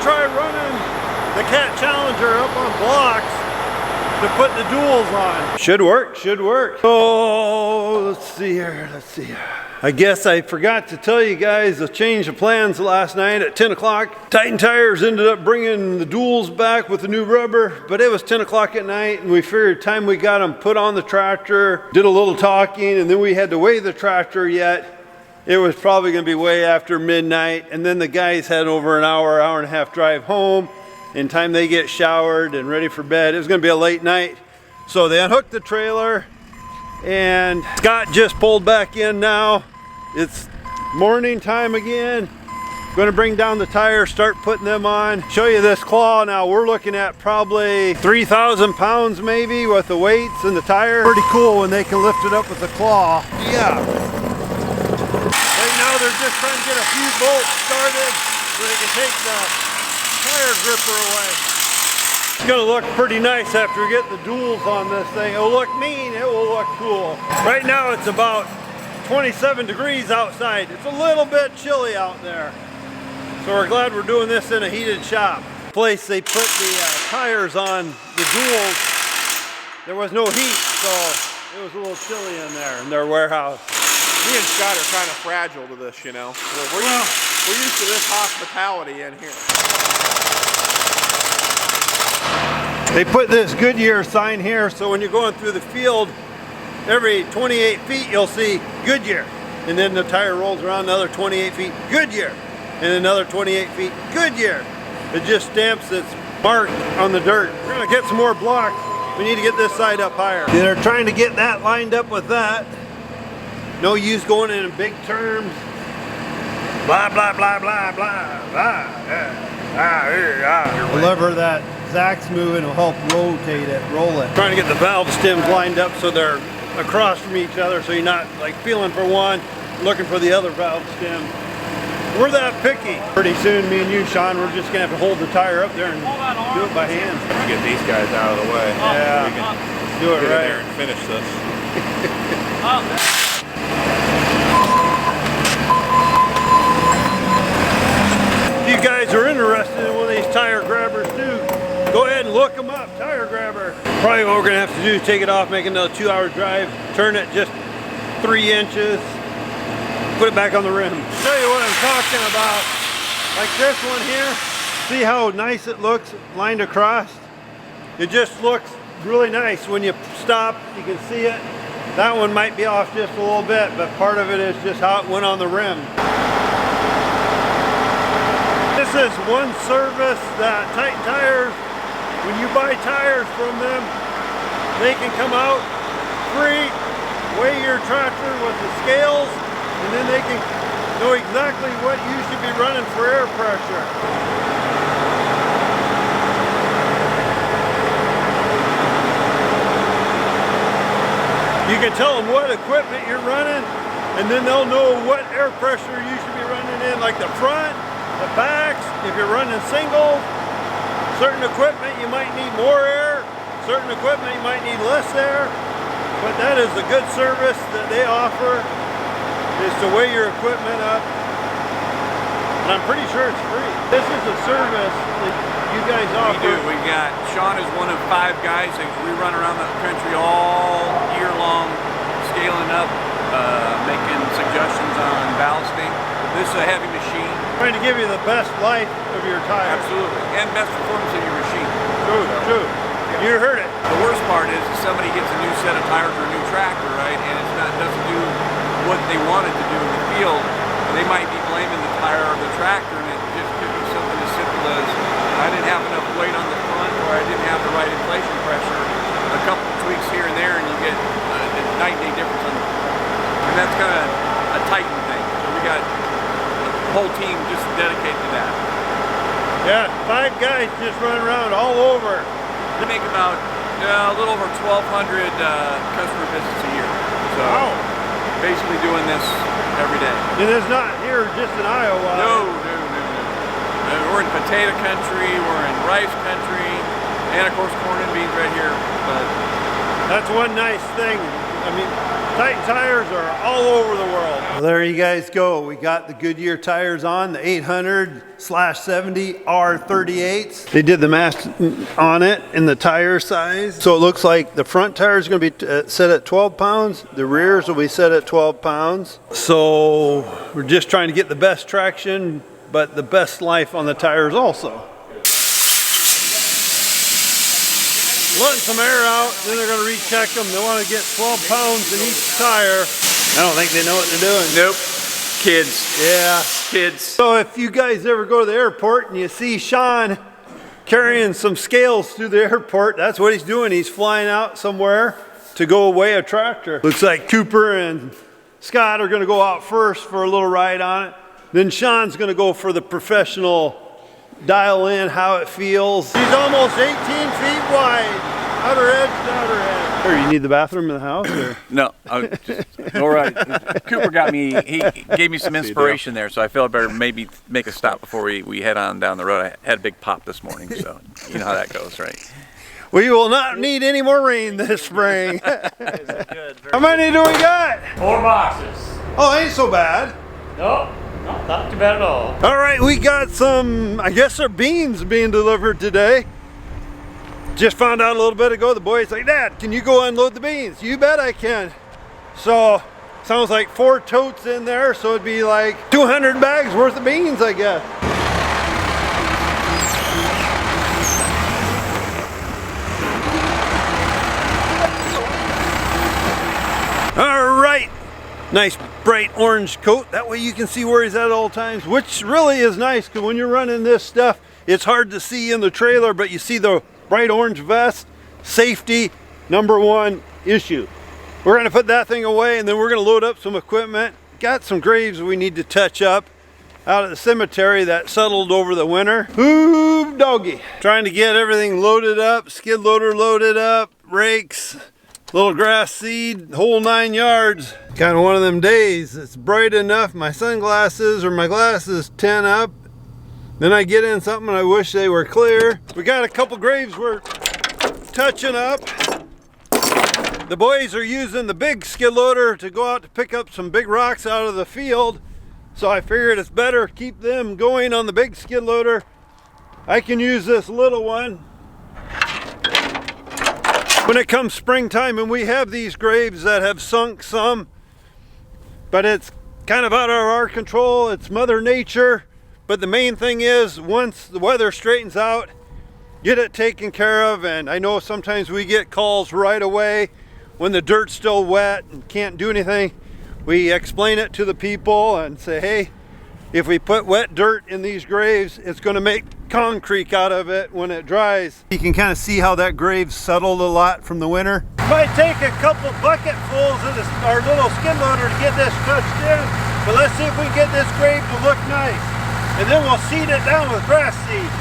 try running the Cat Challenger up on blocks to put the duals on. Should work, should work. Oh, let's see here. I guess I forgot to tell you guys the change of plans last night at 10 o'clock. Titan Tires ended up bringing the duals back with the new rubber, but it was 10 o'clock at night, and we figured time we got them put on the tractor, did a little talking, and then we had to weigh the tractor yet. It was probably going to be way after midnight, and then the guys had over an hour and a half drive home. In time they get showered and ready for bed, it was going to be a late night. So they unhooked the trailer, and Scott just pulled back in now. It's morning time again. Going to bring down the tires, start putting them on. Show you this claw now. We're looking at probably 3,000 pounds maybe with the weights and the tire. Pretty cool when they can lift it up with the claw. Yeah. Right now they're just trying to get a few bolts started so they can take the tire gripper away. It's gonna look pretty nice after we get the duals on this thing. It'll look mean, it will look cool. Right now it's about 27 degrees outside. It's a little bit chilly out there. So we're glad we're doing this in a heated shop. The place they put the tires on the duals, there was no heat, so it was a little chilly in there in their warehouse. Me and Scott are kind of fragile to this, you know. We're used to this hospitality in here. They put this Goodyear sign here, so when you're going through the field, every 28 feet you'll see Goodyear, and then the tire rolls around another 28 feet, Goodyear, and another 28 feet, Goodyear. It just stamps its mark on the dirt. We're gonna get some more blocks. We need to get this side up higher. They're trying to get that lined up with that. No use going in big terms. Blah, blah, blah, blah, blah, blah. The lever that Zach's moving will help rotate it, roll it. Trying to get the valve stems lined up so they're across from each other, so you're not like feeling for one, looking for the other valve stem. We're that picky. Pretty soon, me and you, Sean, we're just gonna have to hold the tire up there and do it by hand. Let's get these guys out of the way. Yeah, we can do it get right in there and finish this. If you guys are interested in one of these tire grabbers too, go ahead and look them up, tire grabber. Probably what we're gonna have to do is take it off, make another 2-hour drive, turn it just 3 inches, put it back on the rim. Tell you what I'm talking about. Like this one here, see how nice it looks lined across? It just looks really nice. When you stop, you can see it. That one might be off just a little bit, but part of it is just how it went on the rim. This is one service that Titan Tires, when you buy tires from them, they can come out free, weigh your tractor with the scales, and then they can know exactly what you should be running for air pressure. You can tell them what equipment you're running, and then they'll know what air pressure you should be running in, like the front, the backs. If you're running singles, certain equipment you might need more air, certain equipment you might need less air, but that is a good service that they offer, is to weigh your equipment up, and I'm pretty sure it's free. This is a service that you guys offer. We do. Sean is one of 5 guys that we run around the country all year long, scaling up, making suggestions on ballasting. This is a heavy machine. Trying to give you the best life of your tire. Absolutely, and best performance of your machine. True. You heard it. The worst part is somebody gets a new set of tires or a new tractor, right, and it doesn't do what they wanted to do in the field. They might be blaming the tire or the tractor, and it just could be something as simple as I didn't have enough weight on the front, or I didn't have the right inflation pressure. A couple of tweaks here and there, and you get a night-and-day difference on the and that's kind of a Titan thing. So we got the whole team just dedicated to that. Yeah, 5 guys just running around all over. We make about a little over 1,200 customer visits a year. So basically doing this every day. And it's not here just in Iowa. No. We're in potato country, we're in rice country, and of course corn and beans right here. But that's one nice thing. I mean, Titan tires are all over the world. Well, there you guys go. We got the Goodyear tires on, the 800/70 R38s. They did the math on it in the tire size. So it looks like the front tire is going to be set at 12 pounds. The rears will be set at 12 pounds. So we're just trying to get the best traction, but the best life on the tires also. Letting some air out, then they're going to recheck them. They want to get 12 pounds in each tire. I don't think they know what they're doing. Nope. Kids. Yeah. Kids. So if you guys ever go to the airport and you see Sean carrying some scales through the airport, that's what he's doing. He's flying out somewhere to go weigh a tractor. Looks like Cooper and Scott are going to go out first for a little ride on it. Then Sean's going to go for the professional dial in how it feels. He's almost 18 feet wide, outer edge to outer edge. Here, you need the bathroom in the house? Or? No, all right. Cooper got me, he gave me some inspiration there, so I felt better maybe make a stop before we head on down the road. I had a big pop this morning, so you know how that goes, right? We will not need any more rain this spring. How many do we got? 4 boxes. Oh, ain't so bad. Nope. No, not too bad at all. All right, we got some, I guess they're beans being delivered today. Just found out a little bit ago, the boy's like, Dad, can you go unload the beans? You bet I can. So, sounds like 4 totes in there, so it'd be like 200 bags worth of beans, I guess. All right. Nice bright orange coat. That way you can see where he's at all times, which really is nice because when you're running this stuff, it's hard to see in the trailer, but you see the bright orange vest. Safety, #1 issue. We're going to put that thing away and then we're going to load up some equipment. Got some graves we need to touch up out at the cemetery that settled over the winter. Ooh, doggy. Trying to get everything loaded up, skid loader loaded up, rakes, little grass seed, whole 9 yards. Kind of one of them days. It's bright enough, my sunglasses or my glasses tin up. Then I get in something and I wish they were clear. We got a couple graves we're touching up. The boys are using the big skid loader to go out to pick up some big rocks out of the field. So I figured it's better keep them going on the big skid loader. I can use this little one when it comes springtime, and we have these graves that have sunk some, but it's kind of out of our control. It's Mother Nature. But the main thing is, once the weather straightens out, get it taken care of. And I know sometimes we get calls right away when the dirt's still wet and can't do anything. We explain it to the people and say, hey, if we put wet dirt in these graves, it's going to make concrete out of it when it dries. You can kind of see how that grave settled a lot from the winter. Might take a couple bucketfuls of our little skid loader to get this touched in, but let's see if we can get this grave to look nice. And then we'll seed it down with grass seed.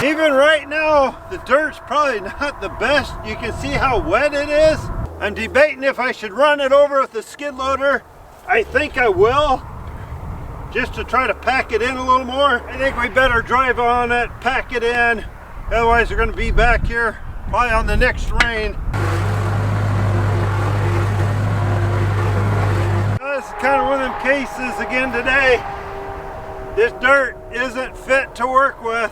Even right now, the dirt's probably not the best. You can see how wet it is. I'm debating if I should run it over with the skid loader. I think I will, just to try to pack it in a little more. I think we better drive on it, pack it in. Otherwise we're gonna be back here probably on the next rain. This is kind of one of them cases again today. This dirt isn't fit to work with,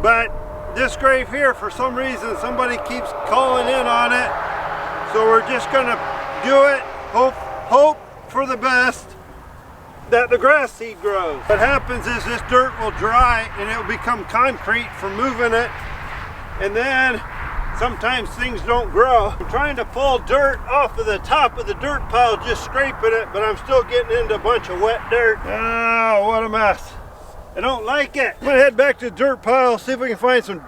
but this grave here, for some reason, somebody keeps calling in on it. So we're just gonna do it, hope for the best that the grass seed grows. What happens is this dirt will dry and it will become concrete from moving it, and then sometimes things don't grow. I'm trying to pull dirt off of the top of the dirt pile, just scraping it, but I'm still getting into a bunch of wet dirt. Oh, what a mess. I don't like it. I'm gonna head back to the dirt pile, see if we can find some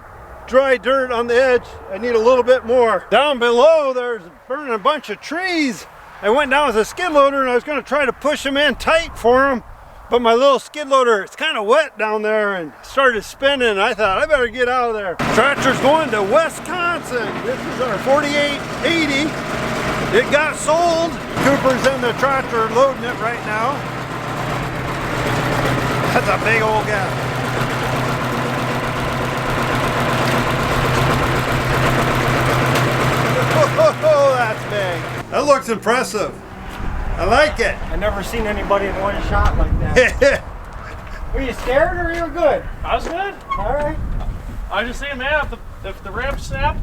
dry dirt on the edge. I need a little bit more. Down below there's burning a bunch of trees. I went down with a skid loader and I was going to try to push them in tight for them, but my little skid loader, it's kind of wet down there and started spinning, and I thought I better get out of there. Tractor's going to Wisconsin. This is our 4880. It got sold. Cooper's in the tractor loading it right now. That's a big old guy. Oh, that's big. That looks impressive. I like it. I never seen anybody in one shot like that. Were you scared or you were good? I was good. All right. I was just saying, man, if the ramp snapped,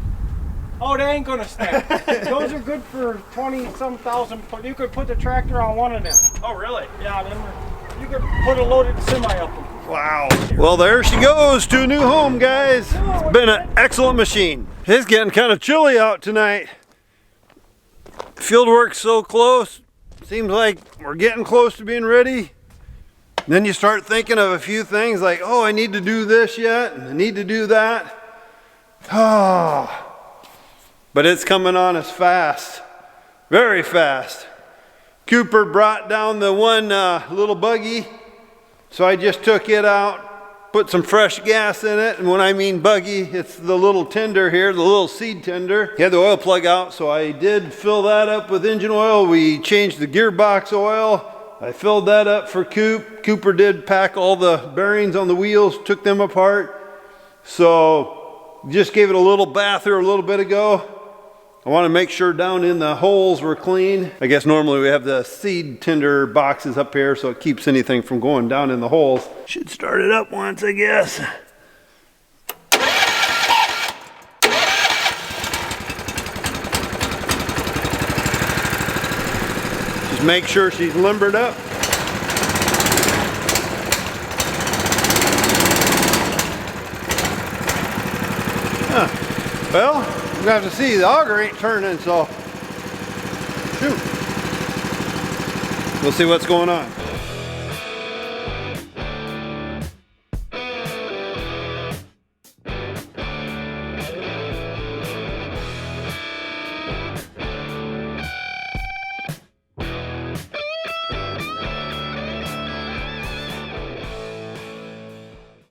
Oh, they ain't gonna snap. Those are good for 20-some thousand. You could put the tractor on one of them. oh really? Yeah, you could put a loaded semi up them. Wow. Well, there she goes to a new home, guys. It's been an excellent machine. It's getting kind of chilly out tonight. Field work's so close. Seems like we're getting close to being ready. Then you start thinking of a few things like, oh, I need to do this yet, and I need to do that. Oh. But it's coming on us fast, very fast. Cooper brought down the one little buggy, so I just took it out, put some fresh gas in it, and when I mean buggy, it's the little tender here, the little seed tender. He had the oil plug out, so I did fill that up with engine oil. We changed the gearbox oil. I filled that up for Coop. Cooper did pack all the bearings on the wheels, took them apart. So just gave it a little bath here a little bit ago. I want to make sure down in the holes were clean. I guess normally we have the seed tender boxes up here so it keeps anything from going down in the holes. Should start it up once, I guess. Just make sure she's limbered up. Well, we're gonna have to see. The auger ain't turning, so shoot. We'll see what's going on.